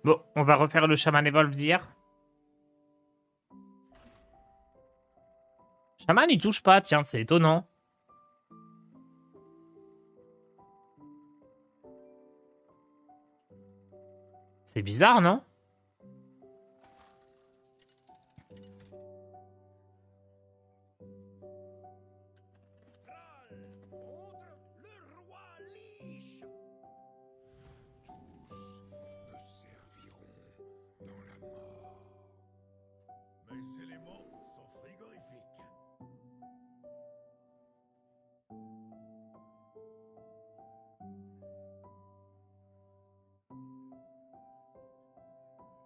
Bon, on va refaire le Shaman Evolve d'hier. Shaman, il touche pas, tiens, c'est étonnant. C'est bizarre, non? Mes éléments sont frigorifiques.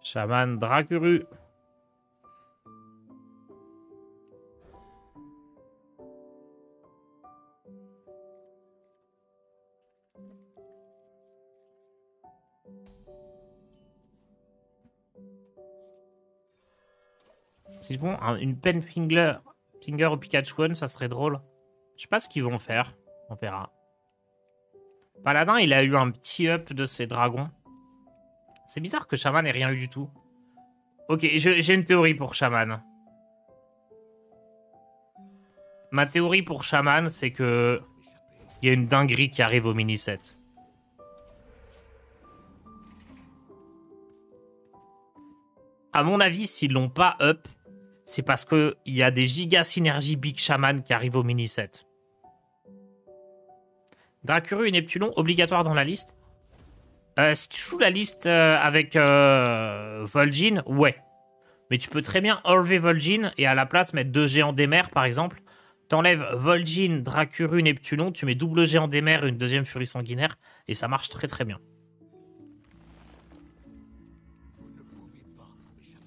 Shaman Dracuru. S'ils font une finger au Pikachu One, ça serait drôle. Je sais pas ce qu'ils vont faire. On verra. Paladin, il a eu un petit up de ses dragons. C'est bizarre que Shaman ait rien eu du tout. Ok, j'ai une théorie pour Shaman. Ma théorie pour Shaman, c'est que il y a une dinguerie qui arrive au mini-set. À mon avis, s'ils l'ont pas up, c'est parce qu'il y a des giga synergies Big Shaman qui arrivent au mini-set. Dracuru et Neptulon, obligatoire dans la liste. Si tu joues la liste avec Vol'jin, ouais. Mais tu peux très bien enlever Vol'jin et à la place mettre 2 géants des mers, par exemple. T'enlèves Vol'jin, Dracuru, Neptulon, tu mets double géant des mers et une deuxième furie sanguinaire, et ça marche très très bien. Vous ne pouvez pas m'échapper.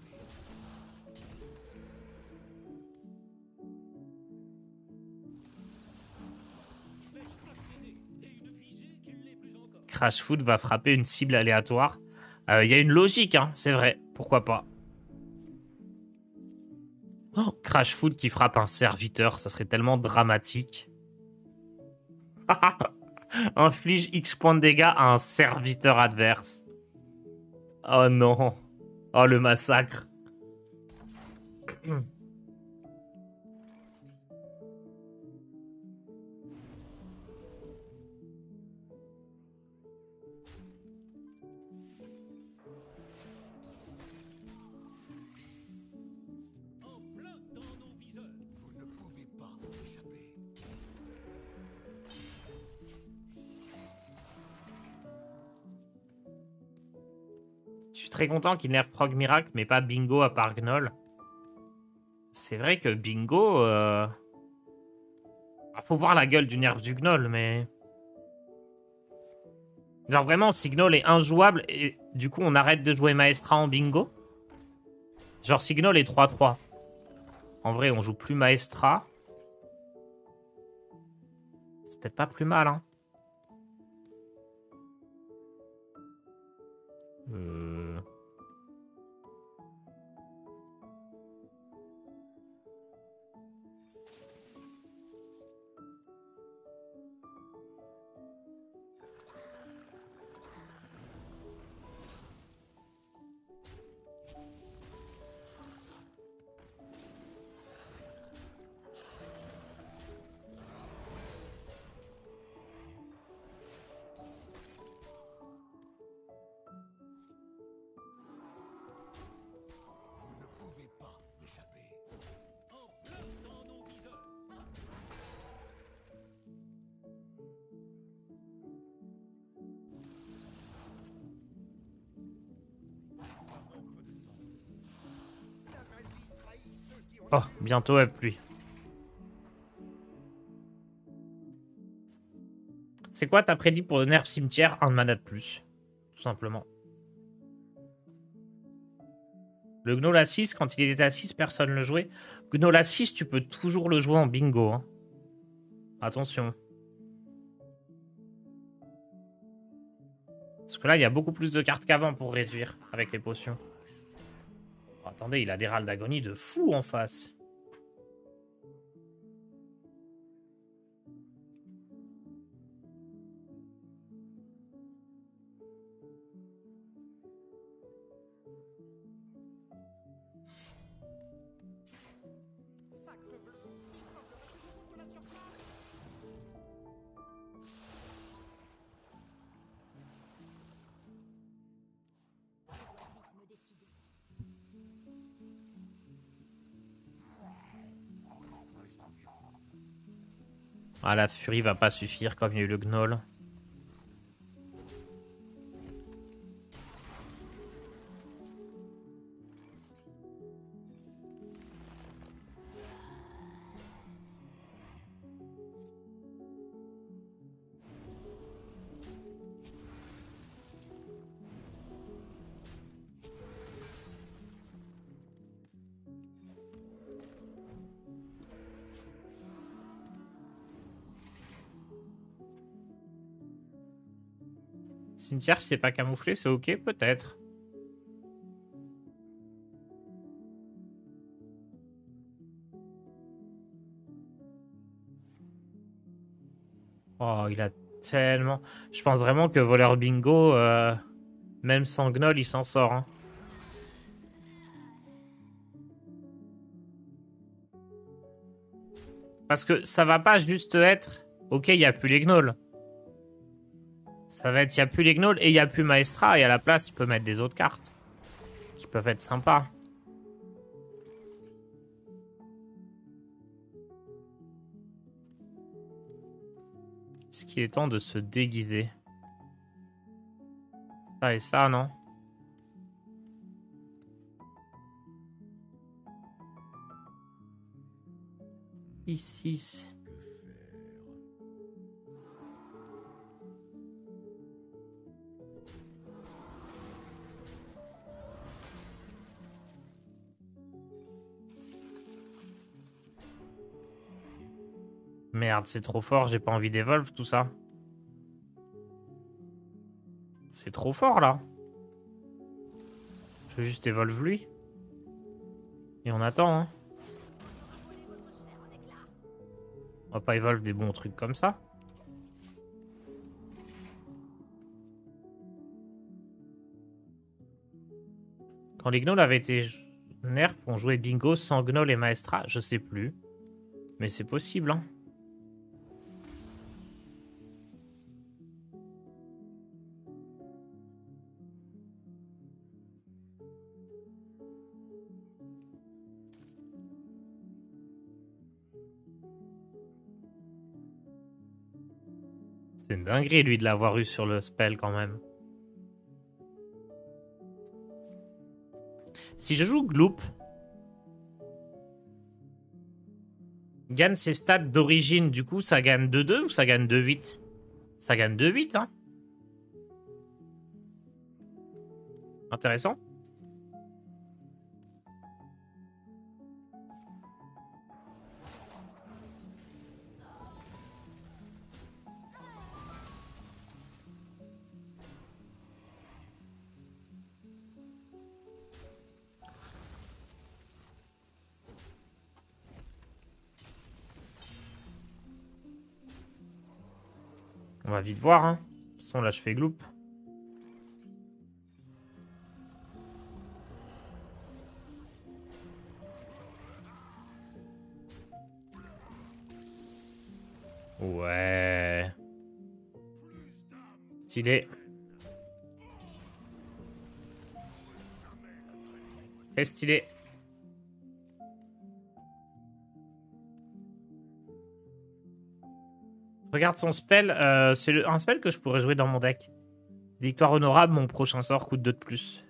Crash Foot va frapper une cible aléatoire. Il y a une logique, hein, c'est vrai. Pourquoi pas. Oh, Crash Foot qui frappe un serviteur, ça serait tellement dramatique. Inflige X points de dégâts à un serviteur adverse. Oh non. Oh le massacre. Vous ne pouvez pas m'échapper. Je suis très content qu'il nerf Prog Miracle, mais pas Bingo à part Gnoll. C'est vrai que Bingo... faut voir la gueule du nerf du Gnoll, mais... Genre vraiment, si Gnoll est injouable, et du coup on arrête de jouer Maestra en Bingo. Genre si Gnoll est 3-3. En vrai, on joue plus Maestra. C'est peut-être pas plus mal, hein. Euh... Vous ne pouvez pas m'échapper. Oh, bientôt up, lui. C'est quoi t'as prédit pour le nerf cimetière? Un mana de plus. Tout simplement. Le Gnoll à 6, quand il était à 6, personne ne le jouait. Gnoll à 6, tu peux toujours le jouer en bingo. Hein. Attention. Parce que là, il y a beaucoup plus de cartes qu'avant pour réduire avec les potions. Oh, attendez, il a des râles d'agonie de fou en face. Ah, la furie va pas suffire comme il y a eu le gnoll. Cimetière, si c'est pas camouflé, c'est ok, peut-être. Oh, il a tellement... Je pense vraiment que voleur bingo, même sans gnoll, il s'en sort. Hein. Parce que ça va pas juste être... Ok, il n'y a plus les gnolls. Ça va être, il n'y a plus les gnolls et il n'y a plus Maestra. Et à la place, tu peux mettre des autres cartes. Qui peuvent être sympas. Est-ce qu'il est temps de se déguiser? Ça et ça, non? Ici. Merde, c'est trop fort, j'ai pas envie d'évolve tout ça. C'est trop fort là. Je veux juste évolve lui. Et on attend, hein. On va pas évolve des bons trucs comme ça. Quand les gnolls avaient été nerfs, on jouait bingo sans gnoll et maestra, je sais plus. Mais c'est possible, hein. C'est une dinguerie, lui, de l'avoir eu sur le spell, quand même. Si je joue Gloop, gagne ses stats d'origine, du coup, ça gagne 2-2 ou ça gagne 2-8? Ça gagne 2-8, hein. Intéressant. On va vite voir, hein. De toute façon, là, je fais Gloop. Ouais. Stylé. Très stylé. Regarde son spell. C'est un spell que je pourrais jouer dans mon deck. Victoire honorable, mon prochain sort coûte 2 de plus.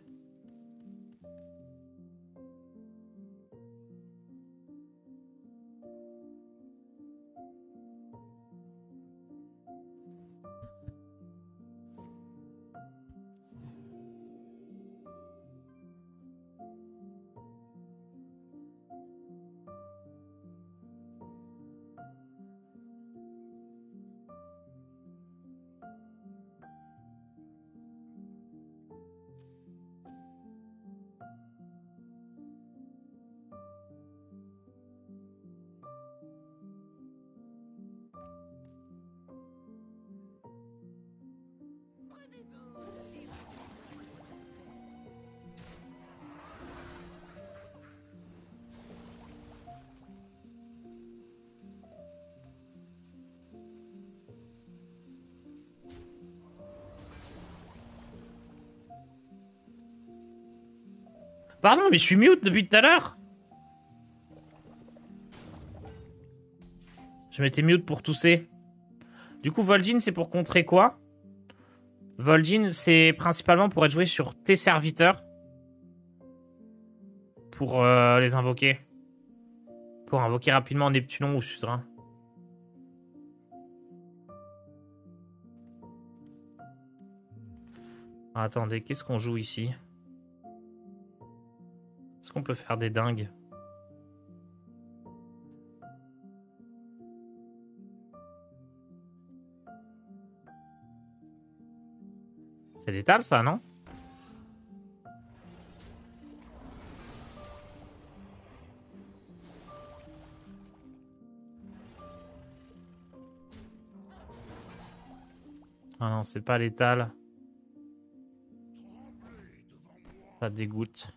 Pardon, mais je suis mute depuis tout à l'heure. Je m'étais mute pour tousser. Du coup, Vol'jin, c'est pour contrer quoi? Vol'jin, c'est principalement pour être joué sur tes serviteurs. Pour les invoquer. Pour invoquer rapidement Neptunon ou Suzerain. Ah, attendez, qu'est-ce qu'on joue ici? Est-ce qu'on peut faire des dingues? C'est létal, ça, non? Ah non, c'est pas létal. Ça dégoûte.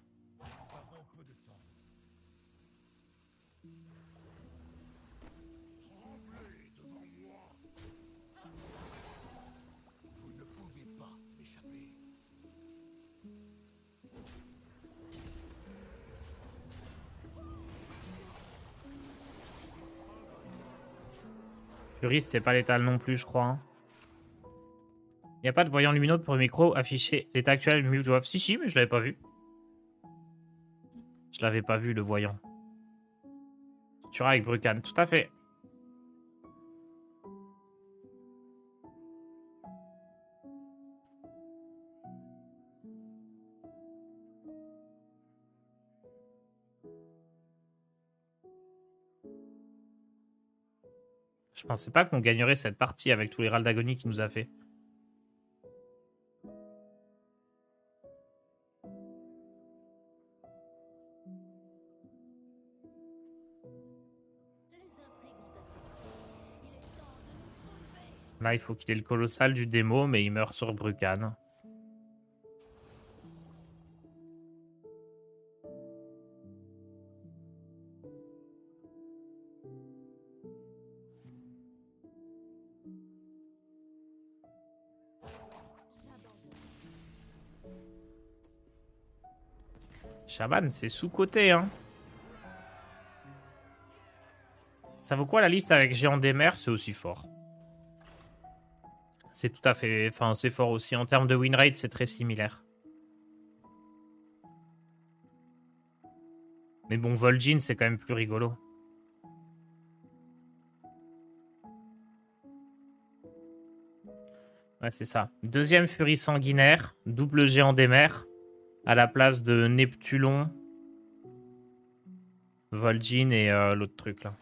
Vous ne pouvez pas m'échapper. Fury, c'était pas létal non plus, je crois. Il n'y a pas de voyant lumineux pour le micro afficher l'état actuel mute ou off. Si, si, mais je l'avais pas vu. Je l'avais pas vu, le voyant. Tu avec Brucan, tout à fait. Je pensais pas qu'on gagnerait cette partie avec tous les râles d'agonie qu'il nous a fait. Là, il faut qu'il ait le colossal du démo, mais il meurt sur Brucan. Shaman, c'est sous-côté, hein. Ça vaut quoi la liste avec Géant des mers? C'est aussi fort. C'est tout à fait... Enfin, c'est fort aussi. En termes de win rate, c'est très similaire. Mais bon, Vol'jin, c'est quand même plus rigolo. Ouais, c'est ça. Deuxième Furie sanguinaire, double Géant des mers, à la place de Neptulon, Vol'jin et l'autre truc, là.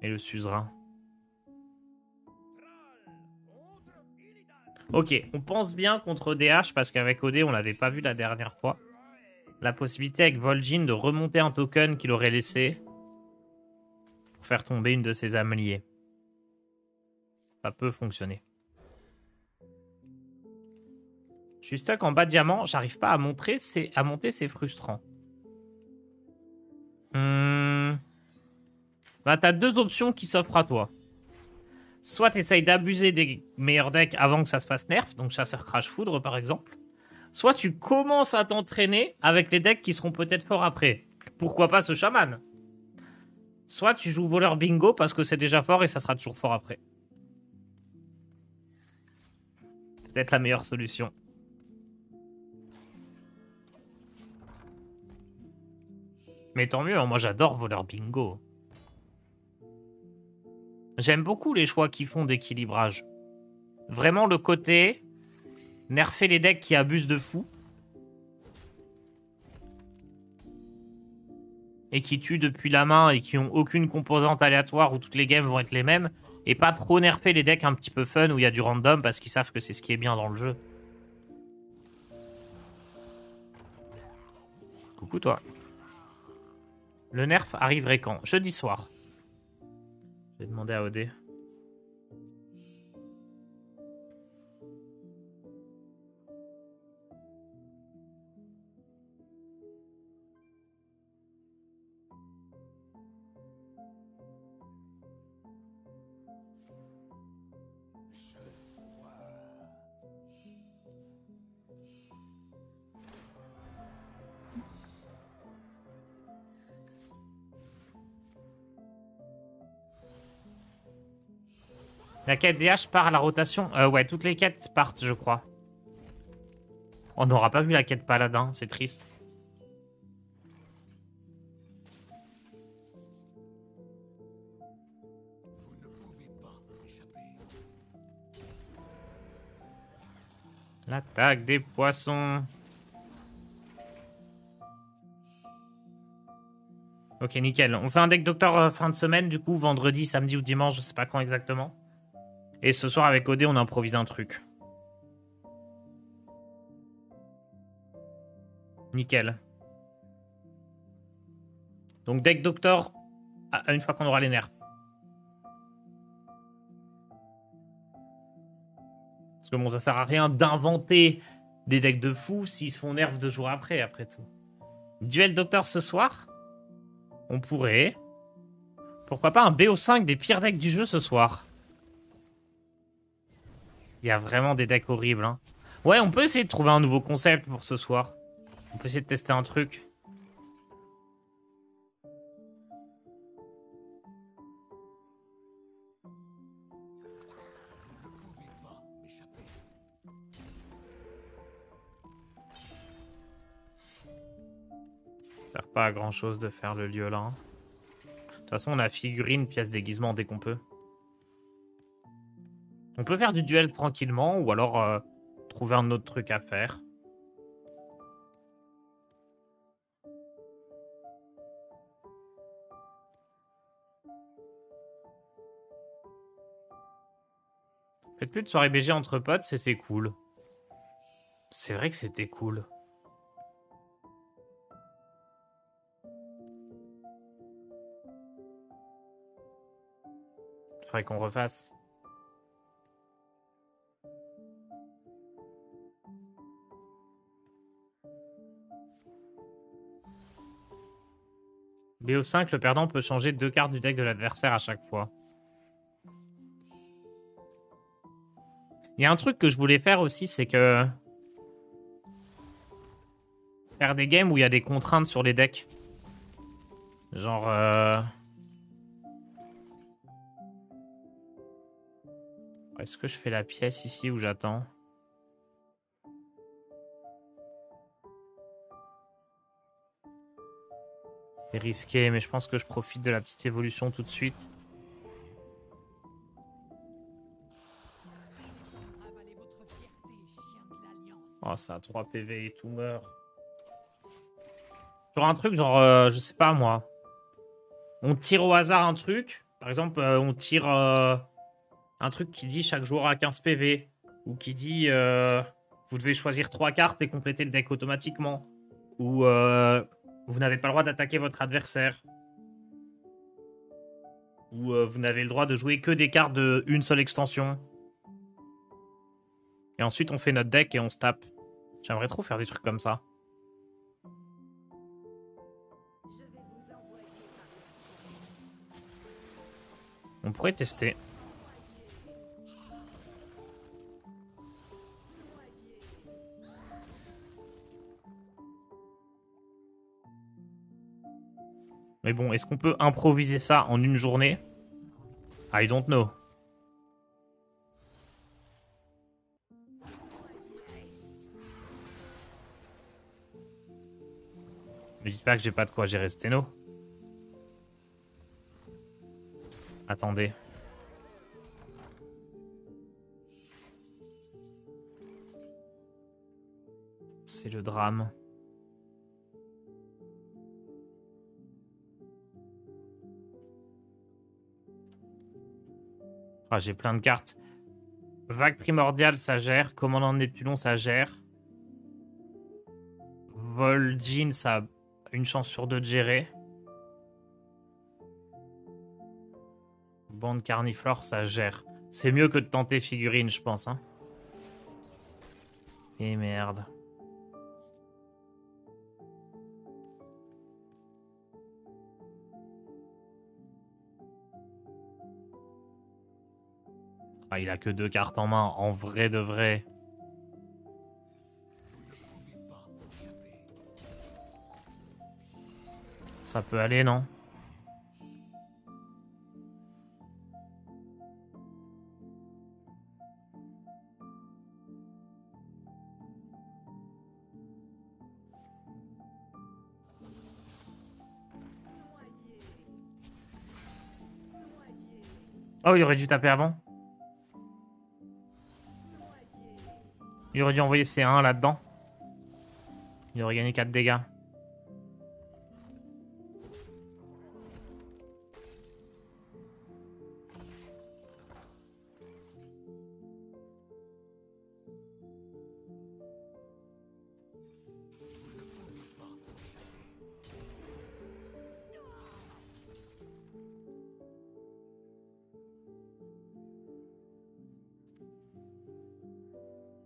Et le suzerain. Ok, on pense bien contre DH parce qu'avec OD, on l'avait pas vu la dernière fois. La possibilité avec Vol'jin de remonter un token qu'il aurait laissé pour faire tomber une de ses âmes liées. Ça peut fonctionner. Je suis stuck en bas de diamant, j'arrive pas à monter, c'est frustrant. Bah, t'as deux options qui s'offrent à toi. Soit t'essayes d'abuser des meilleurs decks avant que ça se fasse nerf, donc chasseur crash foudre par exemple. Soit tu commences à t'entraîner avec les decks qui seront peut-être forts après. Pourquoi pas ce chaman? Soit tu joues voleur bingo parce que c'est déjà fort et ça sera toujours fort après. Peut-être la meilleure solution. Mais tant mieux, hein, moi j'adore voleur bingo. J'aime beaucoup les choix qu'ils font d'équilibrage. Vraiment le côté nerfer les decks qui abusent de fou. Et qui tuent depuis la main et qui ont aucune composante aléatoire où toutes les games vont être les mêmes. Et pas trop nerfer les decks un petit peu fun où il y a du random parce qu'ils savent que c'est ce qui est bien dans le jeu. Coucou toi. Le nerf arriverait quand? Jeudi soir. Je vais demander à OD. La quête DH part à la rotation. Ouais, toutes les quêtes partent, je crois. On n'aura pas vu la quête paladin, c'est triste. Vous ne pouvez pas m'échapper. L'attaque des poissons. Ok, nickel. On fait un deck docteur fin de semaine, du coup, vendredi, samedi ou dimanche, je sais pas quand exactement. Et ce soir, avec OD, on improvise un truc. Nickel. Donc, deck docteur, une fois qu'on aura les nerfs. Parce que bon, ça sert à rien d'inventer des decks de fous s'ils se font nerf 2 jours après tout. Duel docteur ce soir? On pourrait. Pourquoi pas un BO5 des pires decks du jeu ce soir? Il y a vraiment des decks horribles. Hein. Ouais, on peut essayer de trouver un nouveau concept pour ce soir. On peut essayer de tester un truc. Vous ne pouvez pas m'échapper. Ça sert pas à grand chose de faire le lieu là. Hein. De toute façon, on a figurine, pièce déguisement dès qu'on peut. On peut faire du duel tranquillement ou alors trouver un autre truc à faire. Faites plus de soirée BG entre potes, c'est cool. C'est vrai que c'était cool. Faudrait qu'on refasse. BO5, le perdant peut changer 2 cartes du deck de l'adversaire à chaque fois. Il y a un truc que je voulais faire aussi, c'est que... faire des games où il y a des contraintes sur les decks. Genre... Est-ce que je fais la pièce ici ou j'attends? C'est risqué, mais je pense que je profite de la petite évolution tout de suite. Oh, ça a 3 PV et tout meurt. Genre un truc, genre, je sais pas moi. On tire au hasard un truc. Par exemple, on tire un truc qui dit chaque joueur a 15 PV. Ou qui dit vous devez choisir 3 cartes et compléter le deck automatiquement. Ou vous n'avez pas le droit d'attaquer votre adversaire. Ou vous n'avez le droit de jouer que des cartes d'une seule extension. Et ensuite, on fait notre deck et on se tape. J'aimerais trop faire des trucs comme ça. On pourrait tester. Mais bon, est-ce qu'on peut improviser ça en une journée? I don't know. Me dites pas que j'ai pas de quoi gérer Steno. Attendez. C'est le drame. Ah, j'ai plein de cartes. Vague primordiale, ça gère. Commandant de Neptulon, ça gère. Vol'jin, ça a une chance sur 2 de gérer. Bande carniflore, ça gère. C'est mieux que de tenter figurine, je pense. Hein. Et merde. Ah, il a que 2 cartes en main, en vrai de vrai. Ça peut aller, non? Oh, il aurait dû taper avant. Il aurait dû envoyer ses 1 là-dedans. Il aurait gagné 4 dégâts.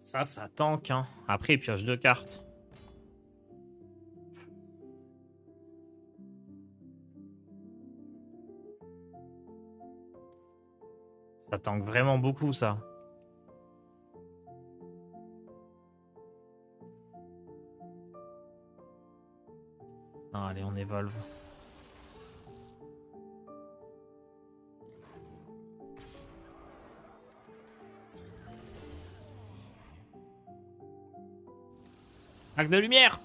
Ça tank, hein. Après, il pioche 2 cartes. Ça tank vraiment beaucoup, ça. Ah, allez, on évolve. Acte de lumière!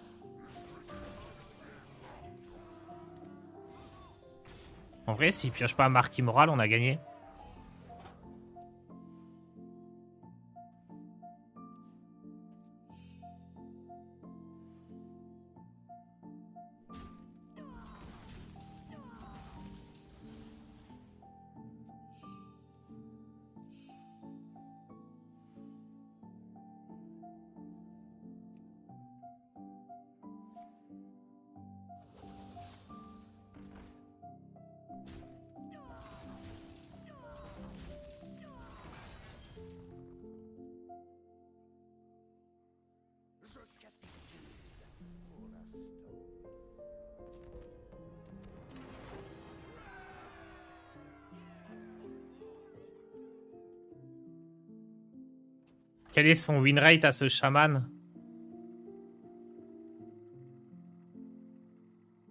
En vrai, s'il pioche pas Marque Immorale, on a gagné. Quel est son win rate à ce chaman?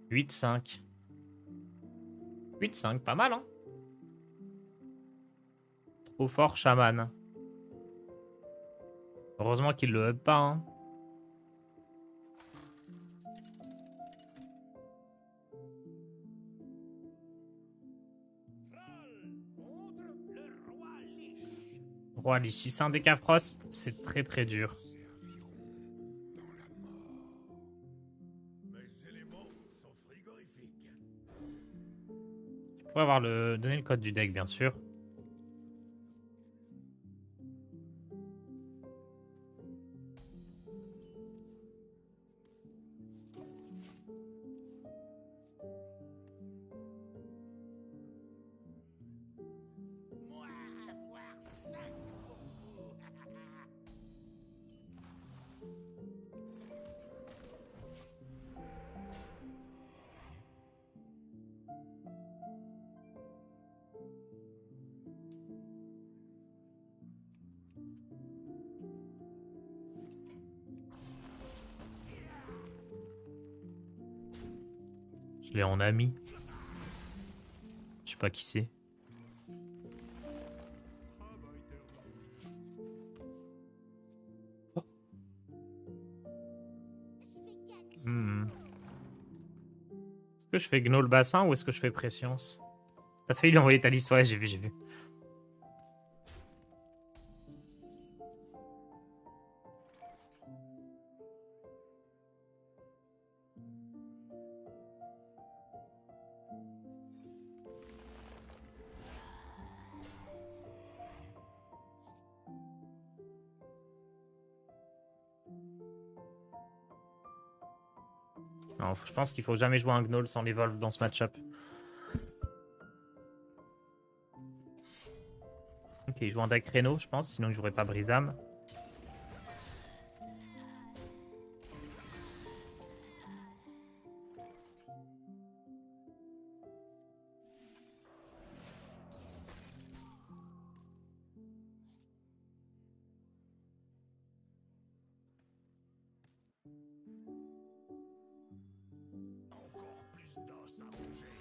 8-5. 8-5, pas mal, hein? Trop fort, chaman. Heureusement qu'il le hub pas, hein. Roi Lich, si c'est un Decafrost, c'est très très dur. Mes éléments sont frigorifiques. Tu pourrais avoir donner le code du deck, bien sûr. Moi, avoir 5 fourbeaux. Je l'ai en ami. Je sais pas qui c'est. Hmm. Est-ce que je fais Gnoll Bassin ou est-ce que je fais Prescience? T'as failli lui envoyer ta liste, ouais, j'ai vu, j'ai vu. Non, je pense qu'il faut jamais jouer un Gnoll sans l'Evolve dans ce match-up. Ok, il joue un deck Reno, je pense, sinon il jouerait pas Brisam. Encore plus d'os à manger.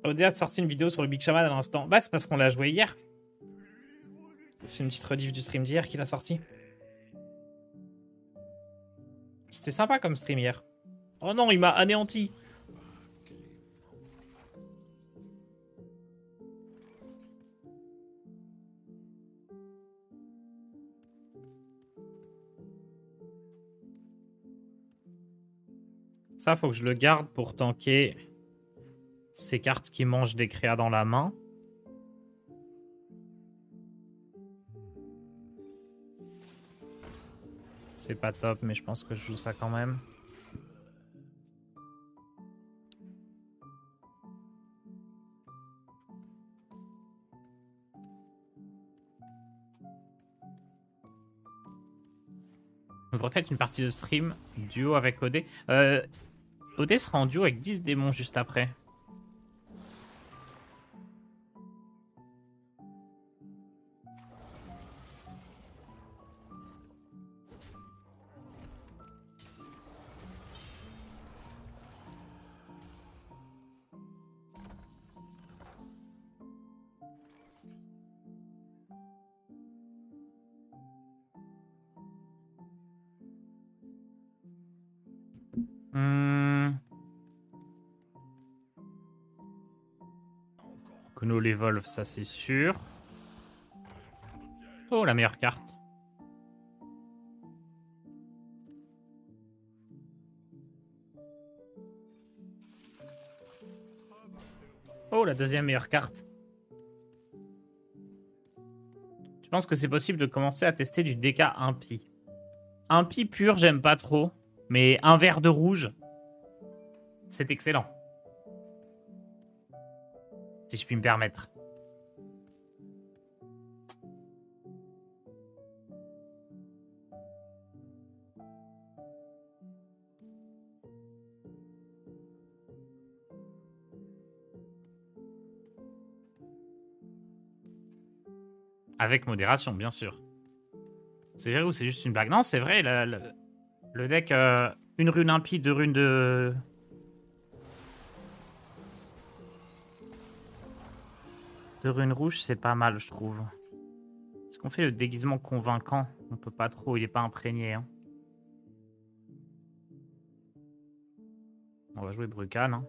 Oda a sorti une vidéo sur le Big Shaman à l'instant. Bah, c'est parce qu'on l'a joué hier. C'est une petite rediff du stream d'hier qu'il a sorti. C'était sympa comme stream hier. Oh non, il m'a anéanti. Ça, faut que je le garde pour tanker ces cartes qui mangent des créas dans la main. C'est pas top, mais je pense que je joue ça quand même. On devrait faire une partie de stream duo avec OD. OD sera en duo avec 10 démons juste après. Kono l'Evolve, ça c'est sûr. Oh, la meilleure carte. Oh, la deuxième meilleure carte. Je pense que c'est possible de commencer à tester du DK impie. Impie pur, j'aime pas trop. Mais un vert de rouge, c'est excellent. Si je puis me permettre. Avec modération, bien sûr. C'est vrai ou c'est juste une blague? Non, c'est vrai, le deck, une rune impie, deux runes de... Deux runes rouges, c'est pas mal, je trouve. Est-ce qu'on fait le déguisement convaincant? On peut pas trop, il est pas imprégné. Hein. On va jouer Brucan. Hein.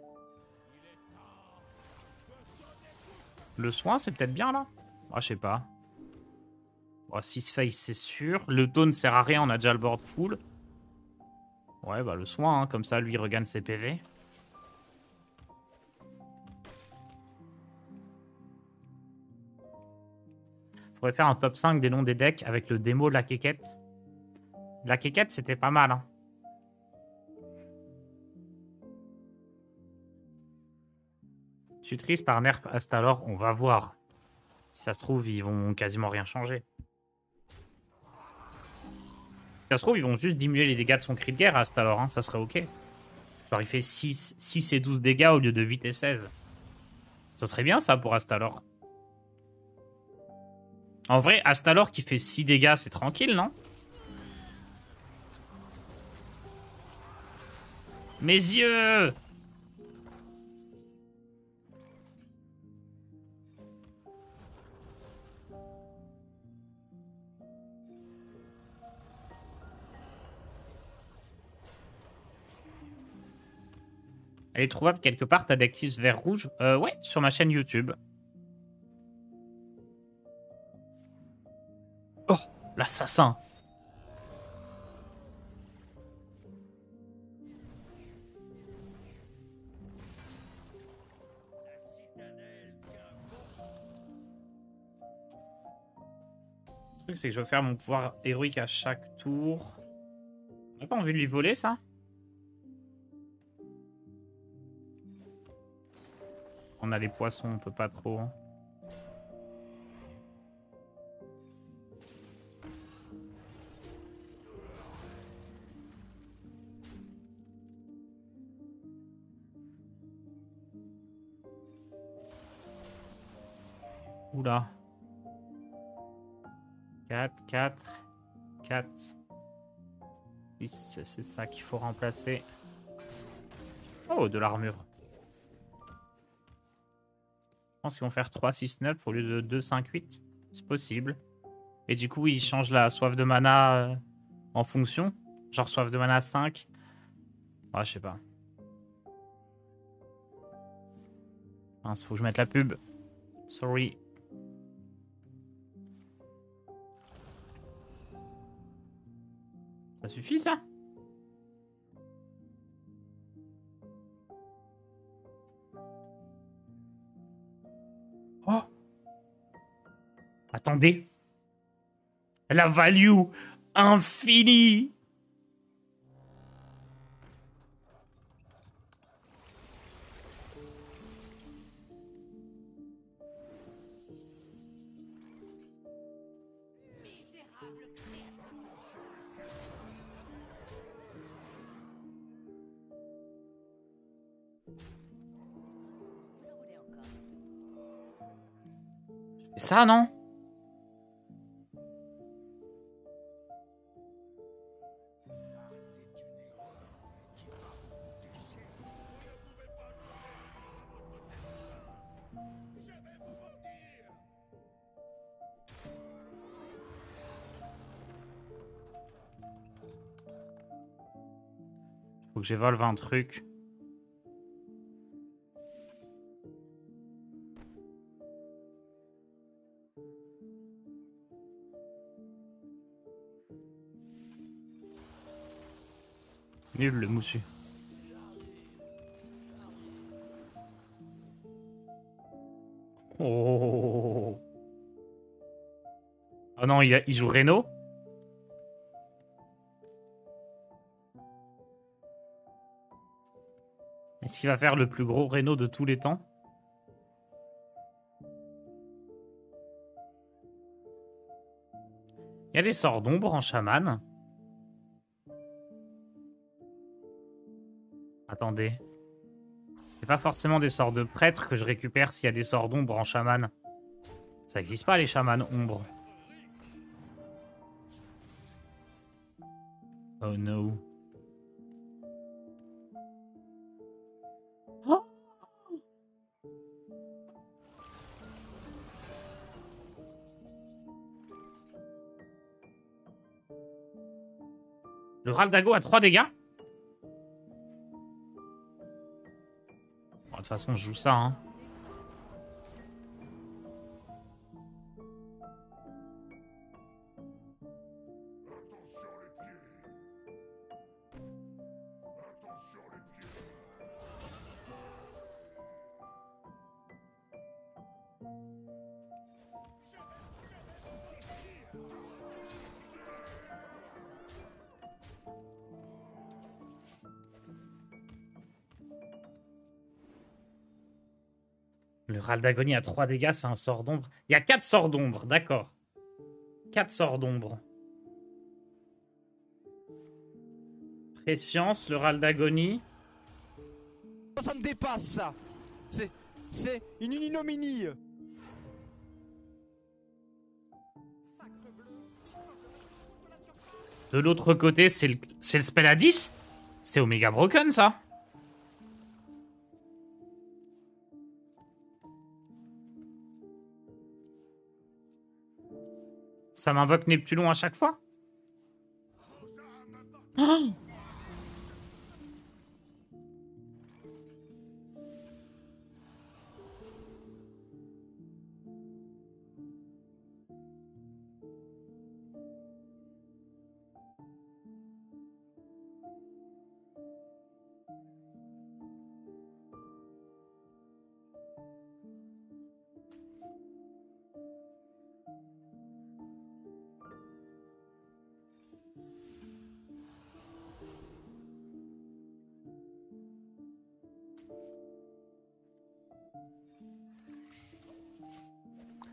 Le soin, c'est peut-être bien, là? Ah, je sais pas. Oh, 6 face, c'est sûr. Le taunt sert à rien, on a déjà le board full. Ouais, bah le soin, hein, comme ça, lui, il regagne ses PV. Faudrait faire un top 5 des noms des decks avec le démo de la quéquette. La quéquette, c'était pas mal. Hein. Je suis triste par nerf Astalor, on va voir. Si ça se trouve, ils vont quasiment rien changer. Si ça se trouve, ils vont juste diminuer les dégâts de son cri de guerre Astalor, hein, ça serait ok. Genre, il fait 6 et 12 dégâts au lieu de 8 et 16. Ça serait bien, ça, pour Astalor. En vrai, Astalor qui fait 6 dégâts, c'est tranquille, non? Mes yeux! Elle est trouvable quelque part, ta Dectis vert rouge? Ouais, sur ma chaîne YouTube. Oh, l'assassin! Le truc, c'est que je vais faire mon pouvoir héroïque à chaque tour. On n'a pas envie de lui voler, ça? On a les poissons, on peut pas trop. Hein. Oula. 4, 4, 4. Oui, c'est ça qu'il faut remplacer. Oh, de l'armure. pense qu'ils vont faire 3, 6, 9 au lieu de 2, 5, 8. C'est possible. Et du coup, ils changent la soif de mana en fonction. Genre soif de mana 5. Ah, je sais pas. Mince, faut que je mette la pub. Sorry. Ça suffit, ça? Oh! Attendez. La value infinie. C'est ça, non? Faut que j'évolve un truc. Nul le moussu. Oh. Ah non, il joue Reno. Est-ce qu'il va faire le plus gros Reno de tous les temps? Il y a des sorts d'ombre en chaman. Attendez. C'est pas forcément des sorts de prêtre que je récupère s'il y a des sorts d'ombre en chaman. Ça existe pas les chamans ombre. Oh no. Oh. Le Raldago a 3 dégâts. Bon, de toute façon, je joue ça, hein. Le Raldagoni a 3 dégâts, c'est un sort d'ombre. Il y a 4 sorts d'ombre, d'accord. 4 sorts d'ombre. Préscience, le Raldagoni. Ça me dépasse, ça. C'est une ignominie. De l'autre côté, c'est le spell à 10. C'est Omega Broken, ça. Ça m'invoque Neptulon à chaque fois. Oh.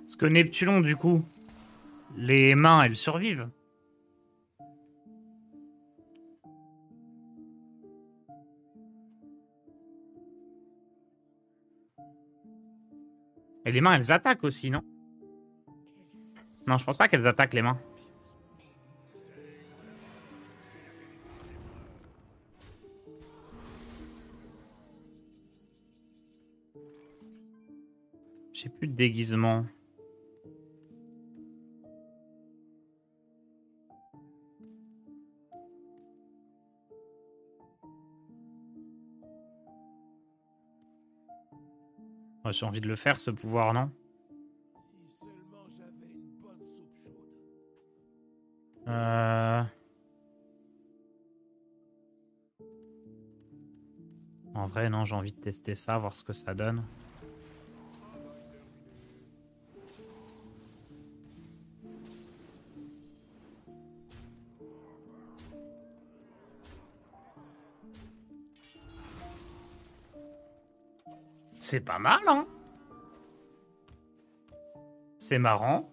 Parce que Neptulon, du coup, les mains, elles survivent. Et les mains, elles attaquent aussi, non? Non, je pense pas qu'elles attaquent les mains. J'ai plus de déguisement. Ouais, j'ai envie de le faire, ce pouvoir, non? Si seulement j'avais une bonne soupe chaude. En vrai, non, j'ai envie de tester ça, voir ce que ça donne. C'est pas mal, hein? C'est marrant.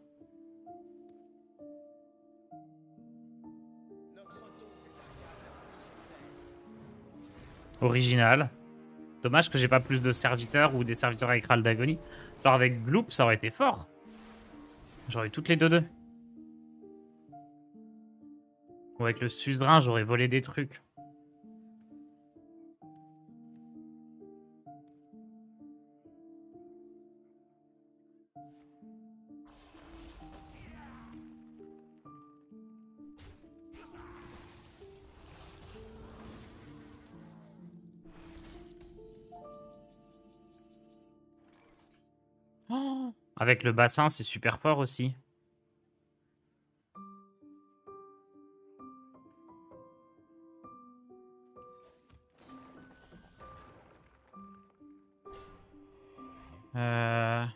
Original. Dommage que j'ai pas plus de serviteurs ou des serviteurs avec Ral d'Agonie. Genre avec Gloop, ça aurait été fort. J'aurais eu toutes les deux. Ou avec le suzerain, j'aurais volé des trucs. Oh, avec le bassin, c'est super fort aussi. Euh...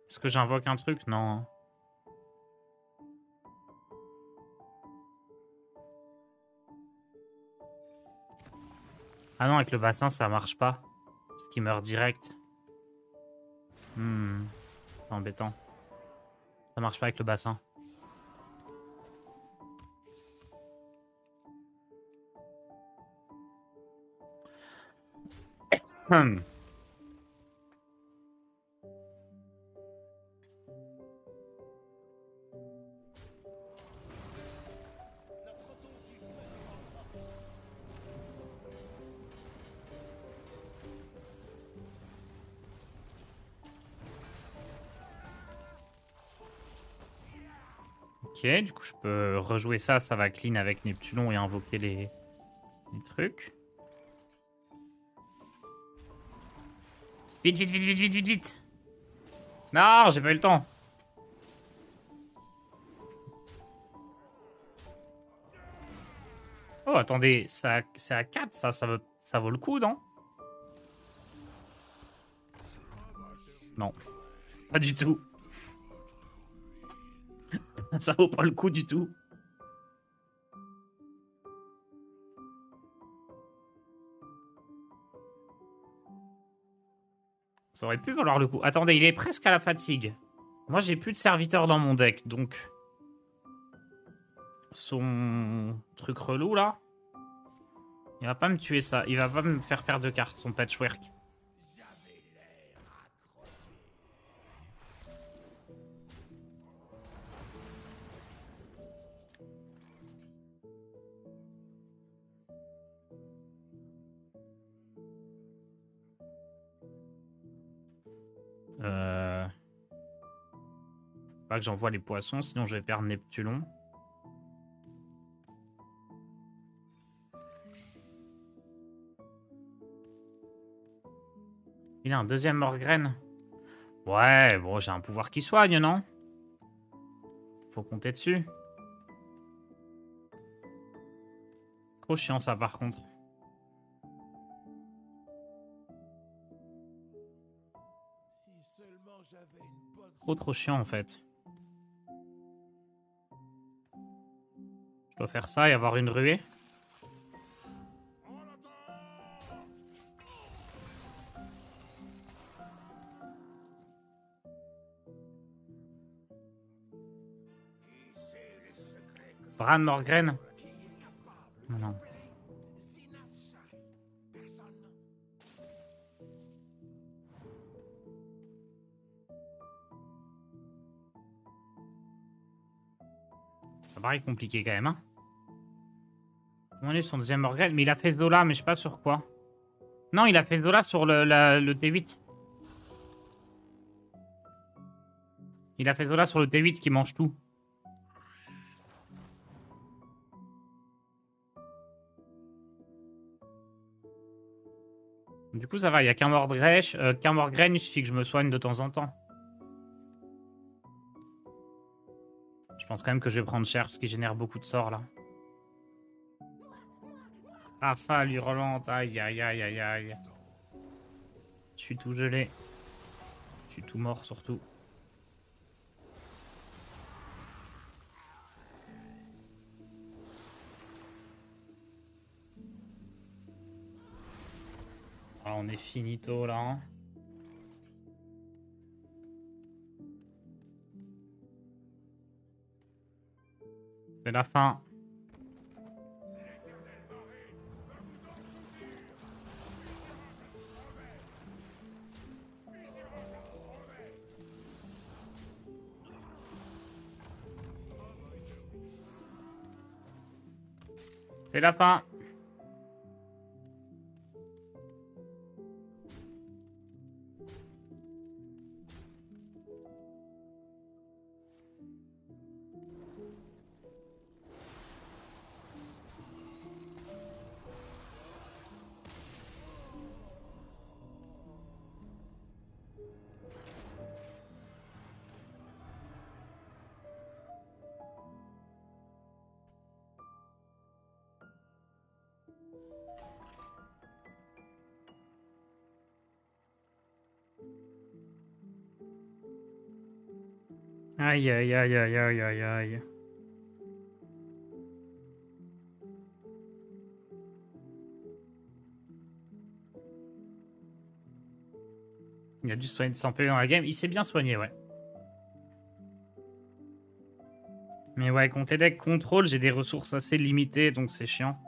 Est-ce que j'invoque un truc? Non. Ah non, avec le bassin, ça marche pas. Parce qu'il meurt direct. C'est embêtant. Ça marche pas avec le bassin. Hmm. Ok, du coup je peux rejouer ça, ça va clean avec Neptulon et invoquer les trucs. Vite, vite, vite, vite, vite, vite, vite. Non, j'ai pas eu le temps. Oh, attendez, ça, c'est à 4, ça vaut le coup, non? Non, pas du tout. Ça vaut pas le coup du tout. Ça aurait pu valoir le coup. Attendez, il est presque à la fatigue. Moi, j'ai plus de serviteurs dans mon deck, donc... Son truc relou, là... Il va pas me tuer ça. Il va pas me faire perdre de cartes, son patchwork. J'avais l'air à croquer. Pas que j'envoie les poissons, sinon je vais perdre Neptulon. Il a un deuxième Morgrane. Ouais, bon, j'ai un pouvoir qui soigne, non? Faut compter dessus. Trop chiant ça, par contre. Si seulement j'avais une bonne Trop chiant, en fait. Je dois faire ça et avoir une ruée. Bran Morgrane. Non. Ça paraît compliqué quand même, hein. On est son deuxième organe, mais il a fait Zola, mais je sais pas sur quoi. Non, il a fait Zola sur le T8. Il a fait Zola sur le T8 qui mange tout. Du coup, ça va, il n'y a qu'un Morgraine, il suffit que je me soigne de temps en temps. Je pense quand même que je vais prendre cher parce qu'il génère beaucoup de sorts là. Rafale hurlante, aïe aïe aïe aïe aïe. Je suis tout gelé. Je suis tout mort surtout. Ah, on est finito là. Hein. C'est la fin. C'est la fin. Aïe aïe aïe aïe aïe aïe aïe. Il a dû se soigner de 100 PV dans la game. Il s'est bien soigné, ouais. Mais ouais, contre les decks contrôle, j'ai des ressources assez limitées, donc c'est chiant.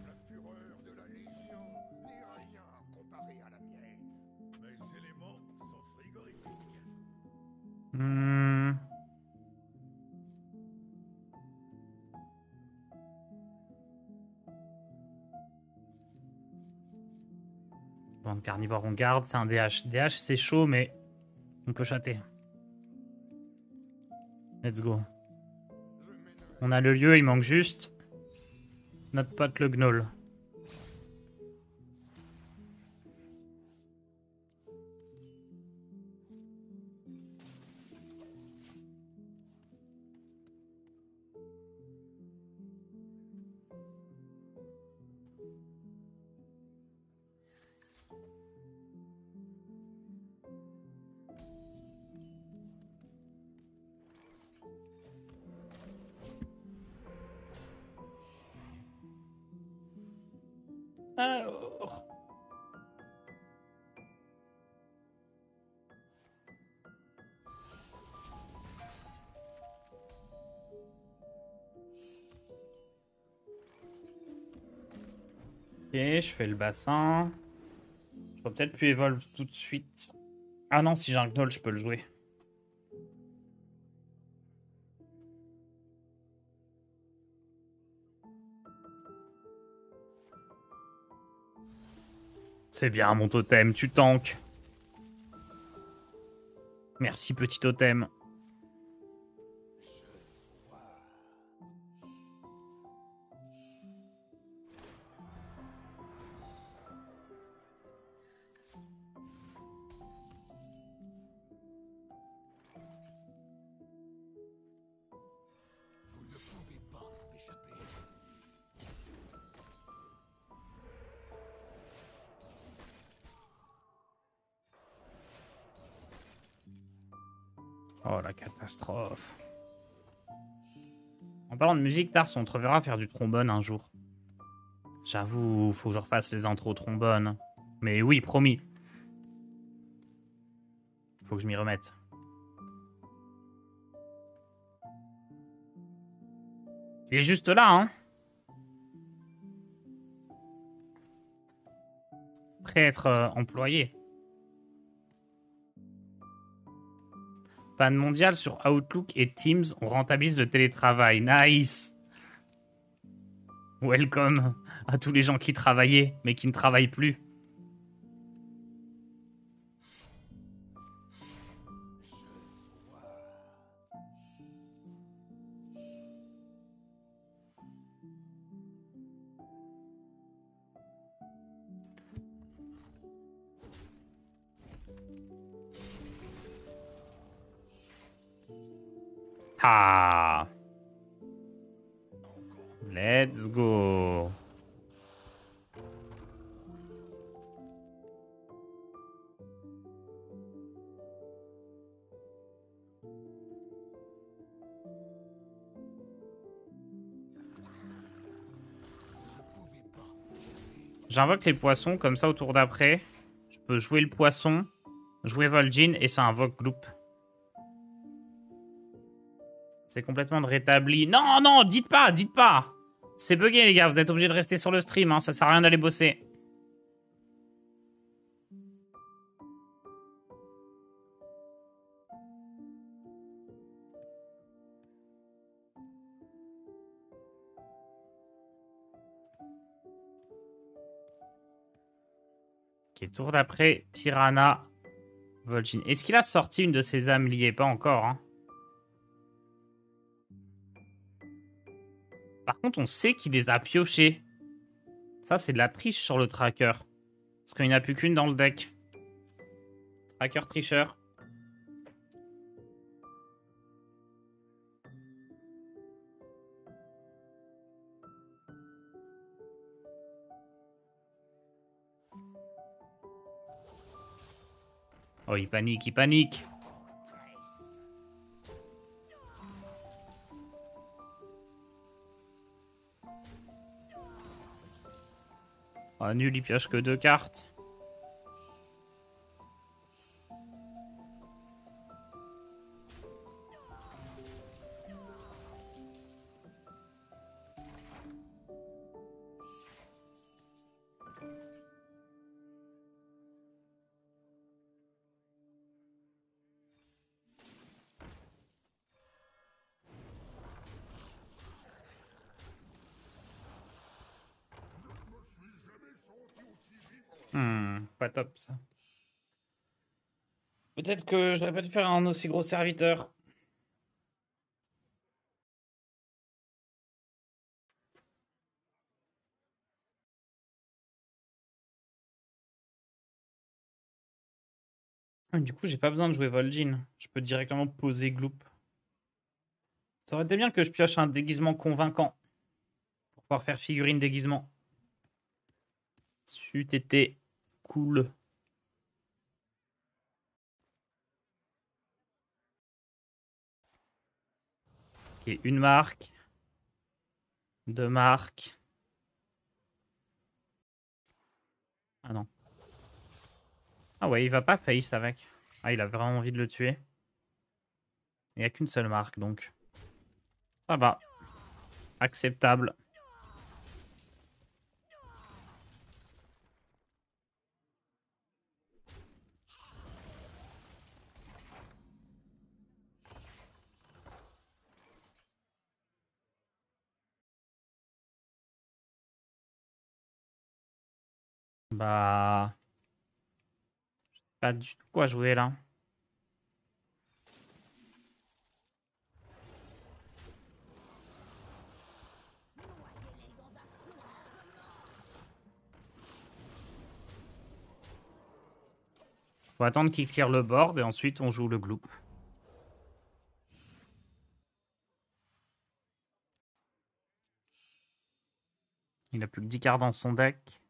La fureur de la Légion n'est rien comparé à la mienne. Mes éléments sont frigorifiques. Bande carnivore, on garde. C'est un DH. DH, c'est chaud, mais on peut chatter. Let's go. On a le lieu, il manque juste notre pote le gnoll. Alors... Ok, je fais le bassin. Je vais peut-être plus évolve tout de suite. Ah non, si j'ai un gnoll, je peux le jouer. C'est bien, mon totem, tu tankes. Merci, petit totem. Vous ne pouvez pas m'échapper. Oh, la catastrophe. En parlant de musique, Tars, on te reverra faire du trombone un jour. J'avoue, faut que je refasse les intros trombone. Mais oui, promis. Faut que je m'y remette. Il est juste là, hein. Prêt à être employé. Panne mondiale sur Outlook et Teams, on rentabilise le télétravail. Nice. Welcome à tous les gens qui travaillaient, mais qui ne travaillent plus. Ah. Let's go. J'invoque les poissons, comme ça au tour d'après. Je peux jouer le poisson, jouer Vol'jin et ça invoque Gloop. C'est complètement de rétabli. Non, non, dites pas, dites pas. C'est bugué les gars, vous êtes obligés de rester sur le stream, hein, ça sert à rien d'aller bosser. Ok, tour d'après, Piranha, Vol'jin. Est-ce qu'il a sorti une de ses âmes liées? Pas encore, hein. Par contre, on sait qu'il les a piochées. Ça, c'est de la triche sur le tracker. Parce qu'il n'y en a plus qu'une dans le deck. Tracker tricheur. Oh, il panique, il panique. Oh, nul, il pioche que 2 cartes. Pas top ça. Peut-être que j'aurais pas dû faire un aussi gros serviteur. Du coup, j'ai pas besoin de jouer Vol'jin. Je peux directement poser Gloop. Ça aurait été bien que je pioche un déguisement convaincant. Pour pouvoir faire figurine déguisement. C'eût été cool. Ok, une marque. 2 marques. Ah non. Ah ouais, il va pas face avec. Ah, il a vraiment envie de le tuer. Il n'y a qu'une seule marque, donc. Ça va. Acceptable. Bah... je sais pas du tout quoi jouer, là. Faut attendre qu'il clear le board et ensuite on joue le Gloop. Il a plus que 10 cartes dans son deck.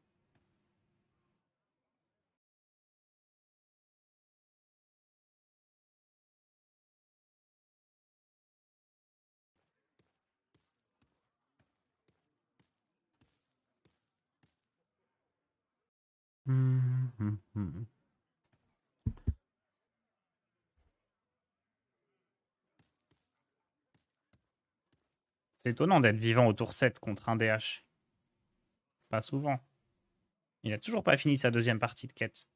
C'est étonnant d'être vivant au tour 7 contre un DH. Pas souvent. Il a toujours pas fini sa deuxième partie de quête.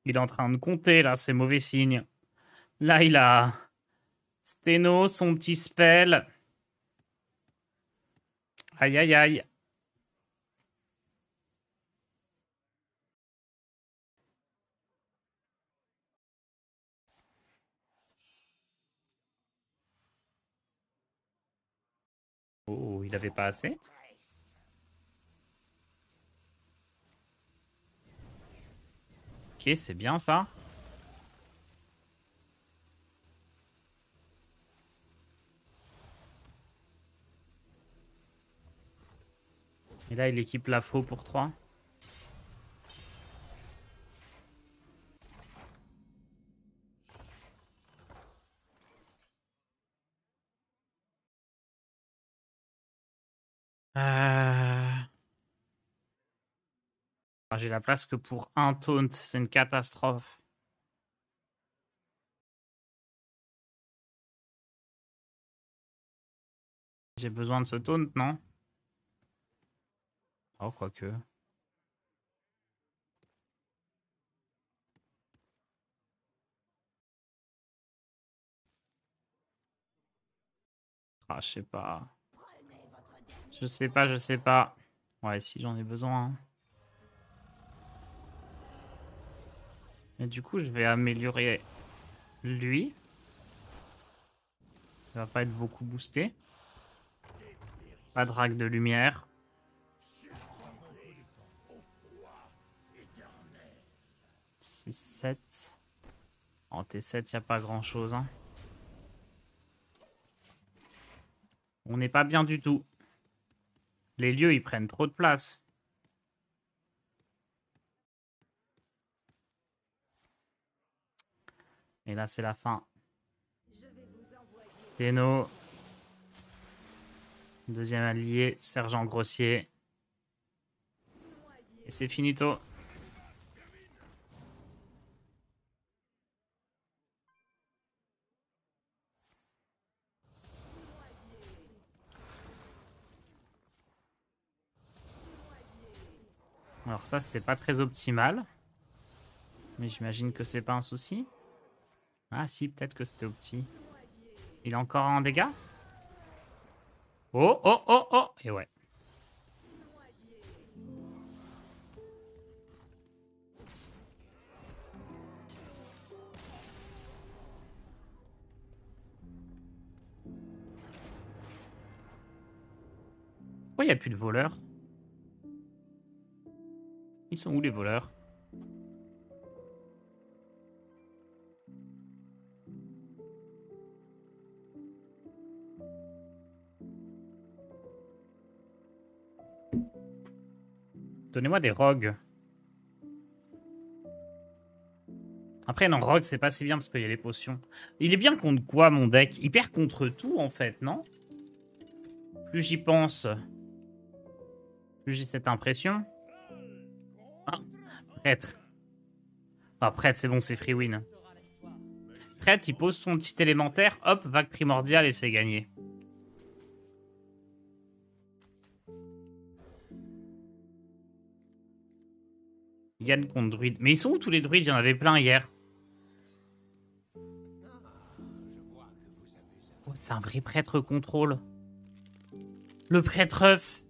Il est en train de compter, là, c'est mauvais signe. Là, il a Steno, son petit spell. Aïe, aïe, aïe. Oh, il avait pas assez. Ok, c'est bien ça. Et là, il équipe la faux pour 3. J'ai la place que pour un taunt, c'est une catastrophe. J'ai besoin de ce taunt, non? Oh, quoique. Ah, je sais pas. Je sais pas, je sais pas. Ouais, si j'en ai besoin. Hein. Et du coup, je vais améliorer lui. Il va pas être beaucoup boosté. Pas de drague de lumière. 6, 7. En T7, il n'y a pas grand chose. Hein. On n'est pas bien du tout. Les lieux, ils prennent trop de place. Et là, c'est la fin. Péno. Deuxième allié, Sergent Grossier. Et c'est finito. Alors ça, c'était pas très optimal. Mais j'imagine que c'est pas un souci. Ah si, peut-être que c'était opti. Il a encore un dégât? Oh, oh, oh, oh! Et ouais. Pourquoi il n'y a plus de voleurs? Ils sont où les voleurs? Donnez-moi des rogues. Après, non, rogue, c'est pas si bien parce qu'il y a les potions. Il est bien contre quoi, mon deck? Il perd contre tout, en fait, non? Plus j'y pense, plus j'ai cette impression. Ah, prêtre. Ah, prêtre, c'est bon, c'est free win. Prêtre, il pose son petit élémentaire, hop, vague primordiale et c'est gagné. Il gagne contre druide. Mais ils sont où tous les druides? Il y en avait plein hier. Oh, c'est un vrai prêtre contrôle. Le prêtre œuf.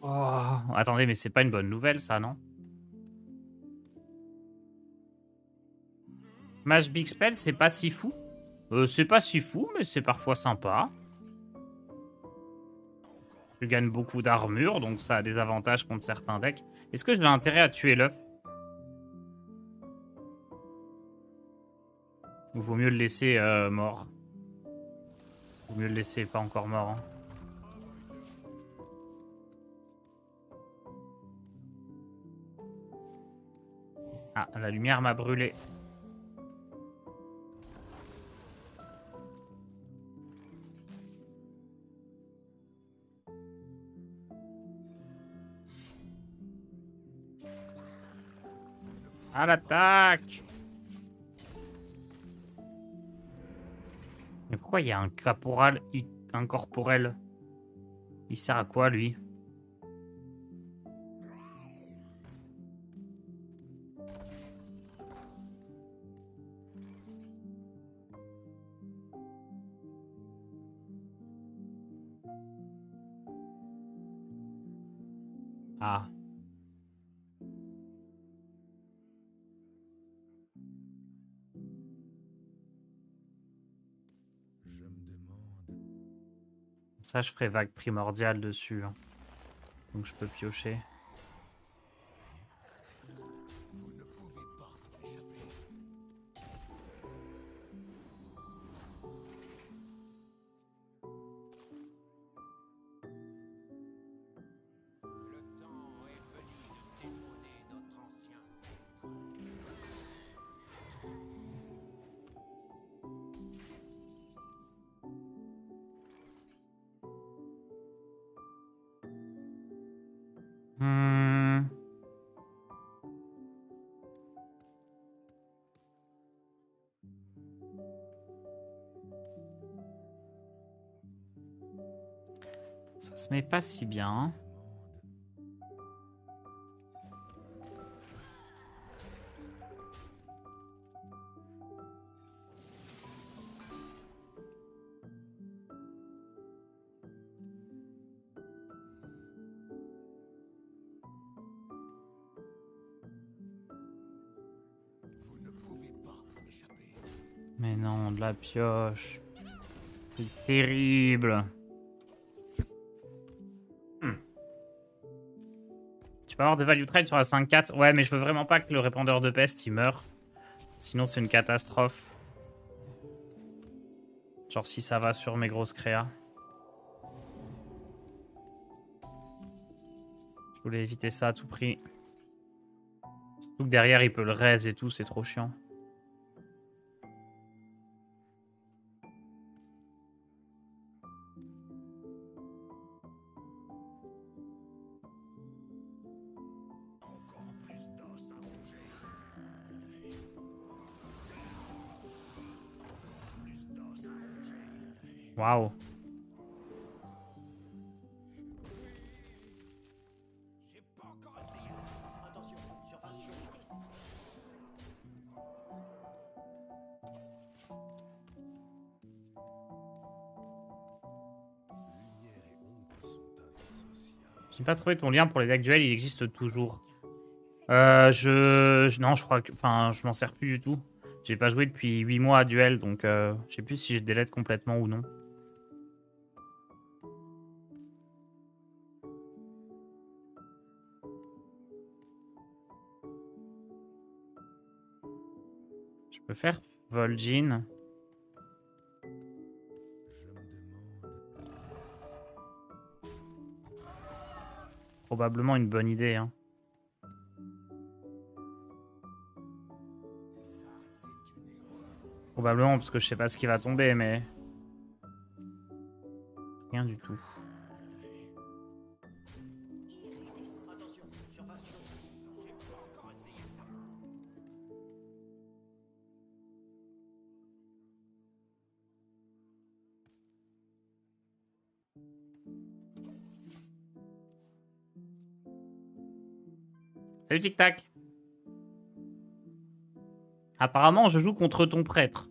Oh, attendez, mais c'est pas une bonne nouvelle, ça, non? Mage Big Spell, c'est pas si fou. C'est pas si fou, mais c'est parfois sympa. Tu gagnes beaucoup d'armure, donc ça a des avantages contre certains decks. Est-ce que j'ai intérêt à tuer l'œuf? Ou vaut mieux le laisser mort? Vaut mieux le laisser pas encore mort. Hein. Ah, la lumière m'a brûlé. À l'attaque! Mais pourquoi il y a un caporal incorporel? Il sert à quoi, lui? Ah. Je me demande. Ça, je ferai vague primordiale dessus, hein. Donc je peux piocher. Vous ne pouvez pas échapper. Le temps est venu de détrôner notre ancien maître. Hmm. Ça se met pas si bien. Vous ne pouvez pas échapper. Mais non, de la pioche. C'est terrible. Tu peux avoir de value trade sur la 5-4. Ouais, mais je veux vraiment pas que le répandeur de peste il meure. Sinon, c'est une catastrophe. Genre si ça va sur mes grosses créas. Je voulais éviter ça à tout prix. Surtout que derrière, il peut le raise et tout, c'est trop chiant. Encore plus d'os à ronger. Plus d'os à ronger. Waouh. J'ai pas encore essayé ça. Attention, surface chaude. Lumière et ombre sont indissociables. J'ai pas trouvé ton lien pour les decks duels, il existe toujours. Non, je crois que... Enfin, je m'en sers plus du tout. J'ai pas joué depuis 8 mois à duel, donc je sais plus si je délète complètement ou non. Je peux faire Vol'jin. Je me demande. Probablement une bonne idée, hein. Ça, c'est une erreur. Probablement parce que je sais pas ce qui va tomber, mais... Rien du tout. Attention, surface chaude. J'ai pas encore essayé ça. Salut Tic Tac. Apparemment, je joue contre ton prêtre.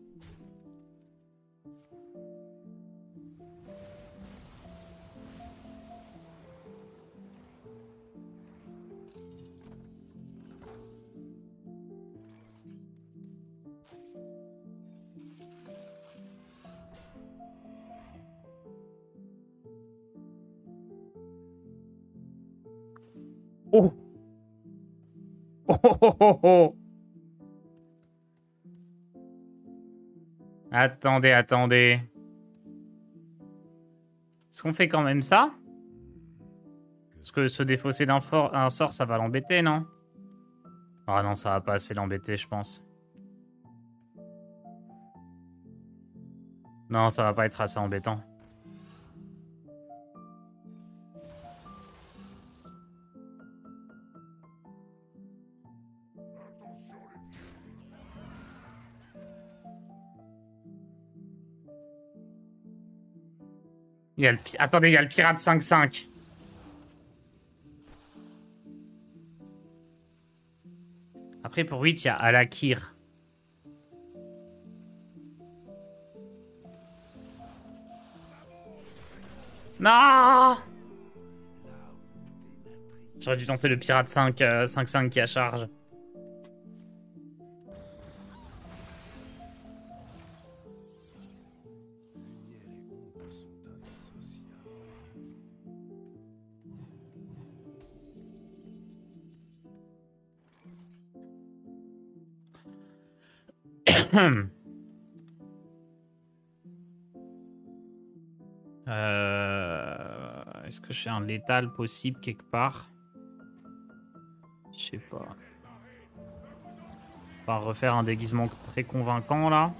Oh. Oh, oh, oh, oh, oh. Attendez, attendez. Est-ce qu'on fait quand même ça? Parce que se défausser d'un sort, ça va l'embêter, non? Ah non, ça va pas assez l'embêter, je pense. Non, ça va pas être assez embêtant. Attention. Attendez, il y a le pirate 5-5. Après, pour 8, il y a Alakir. Non! J'aurais dû tenter le pirate 5-5 qui a charge. Est-ce que j'ai un létal possible quelque part? Je sais pas. On va refaire un déguisement très convaincant là.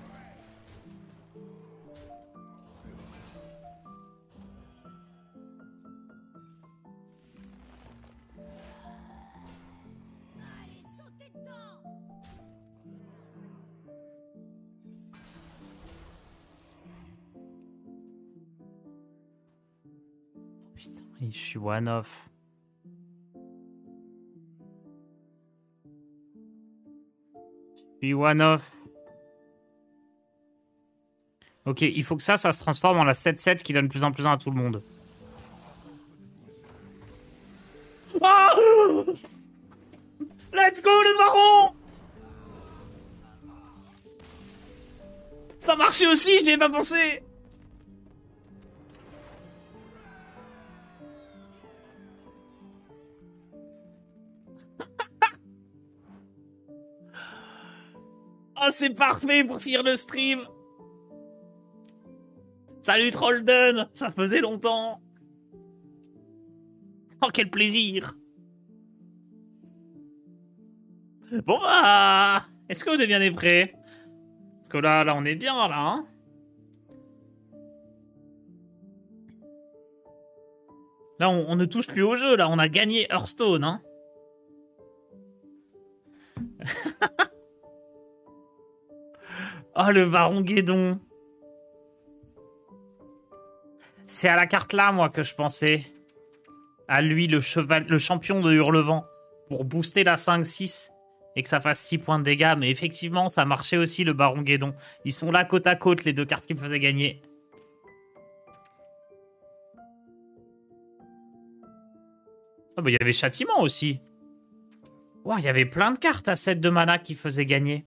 Putain, je suis one-off. Je suis one-off. Ok, il faut que ça se transforme en la 7-7 qui donne plus en plus à tout le monde. Ah, let's go le baron! Ça marchait aussi, je n'y ai pas pensé! Oh, c'est parfait pour finir le stream! Salut Trollden! Ça faisait longtemps! Oh, quel plaisir! Bon bah... Est-ce que vous êtes bien prêts? Parce que là, on est bien, là, hein? Là, on ne touche plus au jeu, là. On a gagné Hearthstone, hein? Oh, le baron Guédon. C'est à la carte là, moi, que je pensais. À lui, le champion de Hurlevent. Pour booster la 5-6. Et que ça fasse 6 points de dégâts. Mais effectivement, ça marchait aussi, le baron Guédon. Ils sont là côte à côte, les deux cartes qui me faisaient gagner. Ah bah, il y avait châtiment aussi. Wow, il y avait plein de cartes à 7 de mana qui faisaient gagner.